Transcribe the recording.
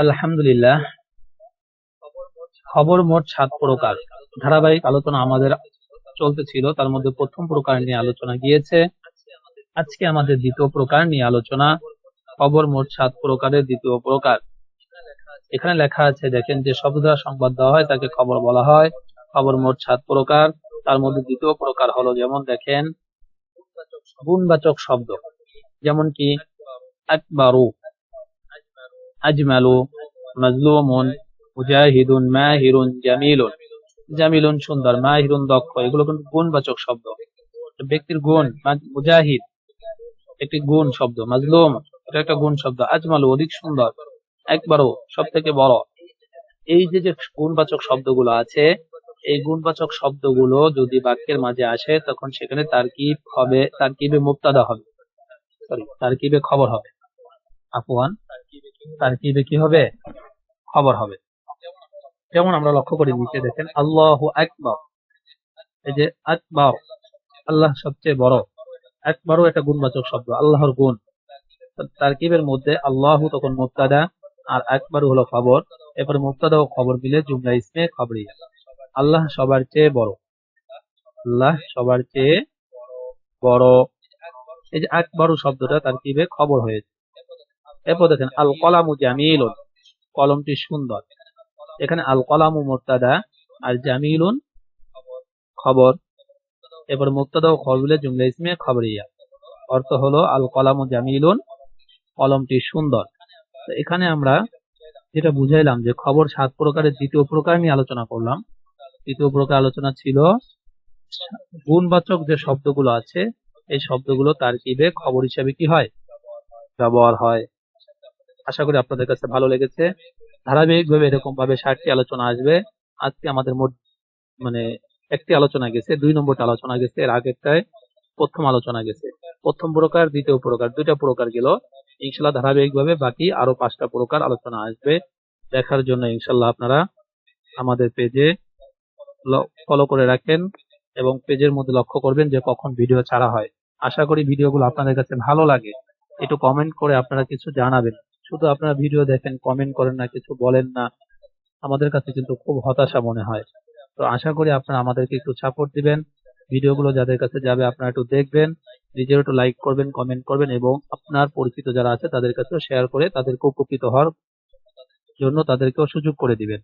আলহামদুলিল্লাহ। খবর মোট 7 প্রকার। ধারাবাহিক আলোচনা আমাদের চলতেছিল, তার মধ্যে প্রথম প্রকার নিয়ে আলোচনা গিয়েছে। আজকে আমাদের দ্বিতীয় প্রকার নিয়ে আলোচনা। খবর মোট 7 প্রকারের দ্বিতীয় প্রকার। এখানে লেখা আছে, দেখেন, যে শব্দ দ্বারা সংবাদ দেওয়া হয় তাকে খবর বলা হয়। খবর মোট 7 প্রকার। তার মধ্যে দ্বিতীয় প্রকার হলো, যেমন দেখেন, গুণবাচক শব্দ। যেমন কি আকবারু, আজমালু, মাজলুমুন, মুজাহিদুন, মাহিরুন, জামিলুন। জামিলুন সুন্দর, মাহিরুন দক্ষ, এগুলো কিন্তু গুণবাচক শব্দ। ব্যক্তির গুণ। মুজাহিদ একটি গুণ শব্দ, মাজলুম এটা একটা গুণ শব্দ, আজমালু অধিক সুন্দর, একবারও সব থেকে বড়। এই যে যে গুণবাচক শব্দগুলো আছে, এই গুণবাচক শব্দগুলো যদি বাক্যের মাঝে আসে তখন সেখানে তারকিব হবে, তারকিবে মুবতাদা হবে, সরি তারকিবে খবর হবে। আফওয়ান, তারকিবে কি হবে? খবর হবে। যেমন আমরা লক্ষ্য করি, নিচে দেখেন আল্লাহু আকবার। এই যে আকবার, আল্লাহ সবচেয়ে বড়। আকবারও একটা গুণবাচক শব্দ, আল্লাহর গুণ। তারকিবের মধ্যে আল্লাহু তখন মুবতাদা আর আকবারু হলো খবর। এরপর মুবতাদা ও খবর মিলে জুমলা ইসমে খবরিয়া। আল্লাহ সবার চেয়ে বড়, আল্লাহ সবার চেয়ে বড়। এই যে আকবারু শব্দটা তারকিবে খবর হয়েছে। এরপর দেখেন আল কলামু জামিলুন, কলমটি সুন্দর। এখানে আল কলামু মুবতাদা আর জামিলুন খবর। এরপর মুবতাদা ও খবর মিলে জুমলা ইসমে খবরিয়া। অর্থ হলো আল কলামু জামিলুন, কলমটি সুন্দর। তো এখানে আমরা যেটা বুঝাইলাম যে খবর 7 প্রকারের দ্বিতীয় প্রকার নিয়ে আলোচনা করলাম। তৃতীয় প্রকার আলোচনা ছিল গুণবাচক যে শব্দগুলো আছে, এই শব্দগুলো তারকিবে খবর হিসাবে কি হয়? ব্যবহার হয়। আশা করি আপনাদের কাছে ভালো লেগেছে। ধারাবাহিকভাবে এরকম ভাবে 7টি আলোচনা আসবে। আজকে আমাদের মোট মানে একটি আলোচনা গেছে, 2 নম্বরটা আলোচনা গেছে, এর আগেরটায় প্রথম আলোচনা গেছে। প্রথম প্রকার, দ্বিতীয় প্রকার, 2টা প্রকার গেল। ইনশাল্লাহ ধারাবাহিকভাবে বাকি আরো 5টা প্রকার আলোচনা আসবে। দেখার জন্য ইনশাল্লাহ আপনারা আমাদের পেজে ফলো করে রাখেন এবং পেজের মধ্যে লক্ষ্য করবেন যে কখন ভিডিও ছাড়া হয়। আশা করি ভিডিওগুলো আপনাদের কাছে ভালো লাগে। একটু কমেন্ট করে আপনারা কিছু জানাবেন। শুধু আপনারা ভিডিও দেখেন, কমেন্ট করেন না, কিছু বলেন না, আমাদের কাছে কিন্তু খুব হতাশা মনে হয়। তো আশা করি আপনারা আমাদেরকে একটু সাপোর্ট দিবেন। ভিডিওগুলো যাদের কাছে যাবে আপনারা একটু দেখবেন, নিজেও একটু লাইক করবেন, কমেন্ট করবেন এবং আপনার পরিচিত যারা আছে তাদের কাছেও শেয়ার করে তাদেরকে উপকৃত হওয়ার জন্য তাদেরকেও সুযোগ করে দিবেন।